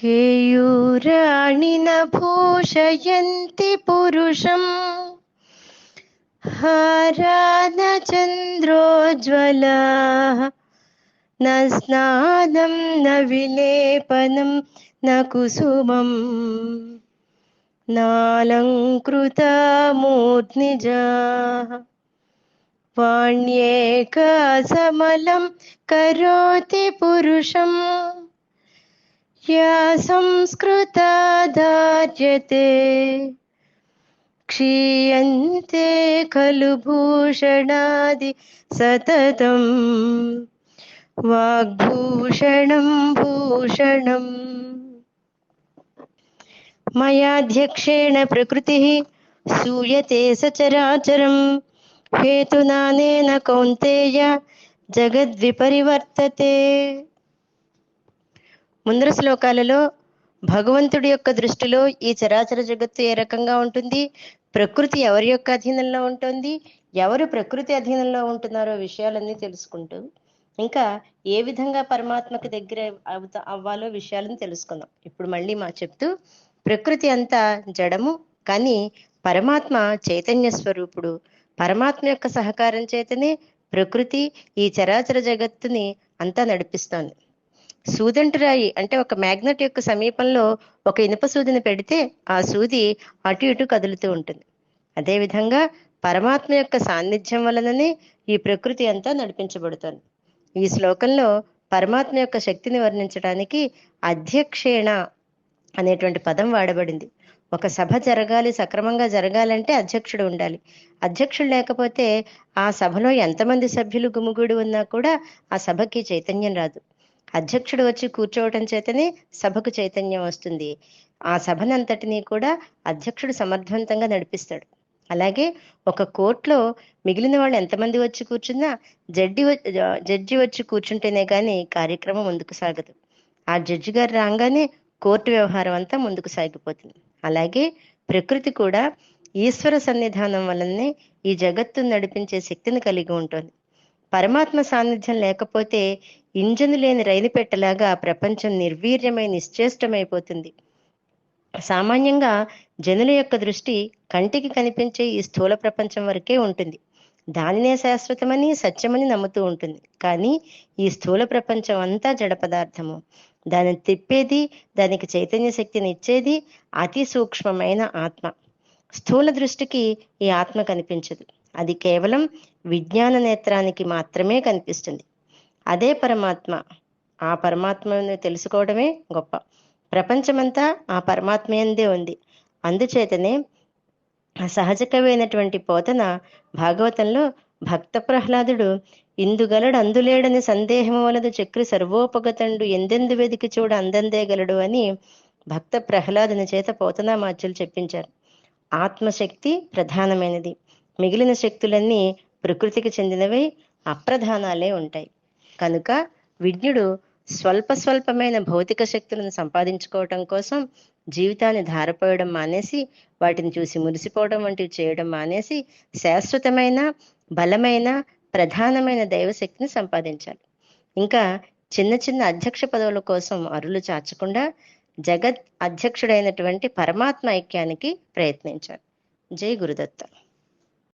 కేయూరాణి న భూషయంతి పురుషం హారా న చంద్రోజ్వలాః న స్నానం న విలేపనం న కుసుమం నాలంకృతా మూర్ధ్నిజాః వాణ్యేకా సమలం కరోతి పురుషం యా సంస్కృతా ధార్యతే క్షీయంతే ఖలు భూషణాది సతతం వాగ్భూషణం భూషణం. మయాధ్యక్షేణ ప్రకృతిః సూయతే సచరాచరం హేతునానేన కౌంతేయ జగద్విపరివర్తతే. ముందర శ్లోకాలలో భగవంతుడి యొక్క దృష్టిలో ఈ చరాచర జగత్తు ఏ రకంగా ఉంటుంది, ప్రకృతి ఎవరి యొక్క అధీనంలో ఉంటుంది, ఎవరు ప్రకృతి అధీనంలో ఉంటున్నారో విషయాలన్నీ తెలుసుకుంటూ ఇంకా ఏ విధంగా పరమాత్మకి దగ్గర అవ్వాలో విషయాలను తెలుసుకుందాం. ఇప్పుడు మళ్ళీ చెప్తూ ప్రకృతి అంతా జడము, కానీ పరమాత్మ చైతన్య స్వరూపుడు. పరమాత్మ యొక్క సహకారం చేతనే ప్రకృతి ఈ చరాచర జగత్తుని అంతా నడిపిస్తోంది. సూదంటురాయి అంటే ఒక మ్యాగ్నెట్ యొక్క సమీపంలో ఒక ఇనుప సూదిని పెడితే ఆ సూది అటు ఇటు కదులుతూ ఉంటుంది. అదేవిధంగా పరమాత్మ యొక్క సాన్నిధ్యం వలననే ఈ ప్రకృతి అంతా నడిపించబడుతోంది. ఈ శ్లోకంలో పరమాత్మ యొక్క శక్తిని వర్ణించడానికి అధ్యక్షేణ అనేటువంటి పదం వాడబడింది. ఒక సభ జరగాలి, సక్రమంగా జరగాలంటే అధ్యక్షుడు ఉండాలి. అధ్యక్షుడు లేకపోతే ఆ సభలో ఎంతమంది సభ్యులు గుమిగూడి ఉన్నా కూడా ఆ సభకి చైతన్యం రాదు. అధ్యక్షుడు వచ్చి కూర్చోవటం చేతనే సభకు చైతన్యం వస్తుంది. ఆ సభనంతటినీ కూడా అధ్యక్షుడు సమర్థవంతంగా నడిపిస్తాడు. అలాగే ఒక కోర్టులో మిగిలిన వాళ్ళు ఎంతమంది వచ్చి కూర్చున్నా జడ్జి వచ్చి కూర్చుంటేనే కానీ కార్యక్రమం ముందుకు సాగదు. ఆ జడ్జి గారు రాగానే కోర్టు వ్యవహారం అంతా ముందుకు సాగిపోతుంది. అలాగే ప్రకృతి కూడా ఈశ్వర సన్నిధానం వలనే ఈ జగత్తును నడిపించే శక్తిని కలిగి ఉంటుంది. పరమాత్మ సాన్నిధ్యం లేకపోతే ఇంజను లేని రైలు పెట్టలాగా ప్రపంచం నిర్వీర్యమై నిశ్చేష్టమైపోతుంది. సామాన్యంగా జనుల యొక్క దృష్టి కంటికి కనిపించే ఈ స్థూల ప్రపంచం వరకే ఉంటుంది. దానినే శాశ్వతమని సత్యమని నమ్ముతూ ఉంటుంది. కానీ ఈ స్థూల ప్రపంచం అంతా జడ పదార్థము. దానిని తిప్పేది, దానికి చైతన్య శక్తిని ఇచ్చేది అతి సూక్ష్మమైన ఆత్మ. స్థూల దృష్టికి ఈ ఆత్మ కనిపించదు. అది కేవలం విజ్ఞాన నేత్రానికి మాత్రమే కనిపిస్తుంది. అదే పరమాత్మ. ఆ పరమాత్మను తెలుసుకోవడమే గొప్ప. ప్రపంచమంతా ఆ పరమాత్మయందే ఉంది. అందుచేతనే సహజకవైనటువంటి పోతన భాగవతంలో భక్త ప్రహ్లాదుడు ఇందుగలడు అందులేడని సందేహము వలదు చక్రి సర్వోపగతండు ఎందెందు వెదికి చూడ అందందేగలడు అని భక్త ప్రహ్లాదుని చేత పోతనామాచ్యులు చెప్పించారు. ఆత్మశక్తి ప్రధానమైనది. మిగిలిన శక్తులన్నీ ప్రకృతికి చెందినవై అప్రధానాలే ఉంటాయి. కనుక విజ్ఞుడు స్వల్పమైన భౌతిక శక్తులను సంపాదించుకోవటం కోసం జీవితాన్ని ధారపోయడం మానేసి, వాటిని చూసి మురిసిపోవడం వంటివి చేయడం మానేసి శాశ్వతమైన బలమైన ప్రధానమైన దైవశక్తిని సంపాదించాలి. ఇంకా చిన్న చిన్న అధ్యక్ష పదవుల కోసం అరులు చాచకుండా జగత్ అధ్యక్షుడైనటువంటి పరమాత్మ ఐక్యానికి ప్రయత్నించాలి. జై గురుదత్త.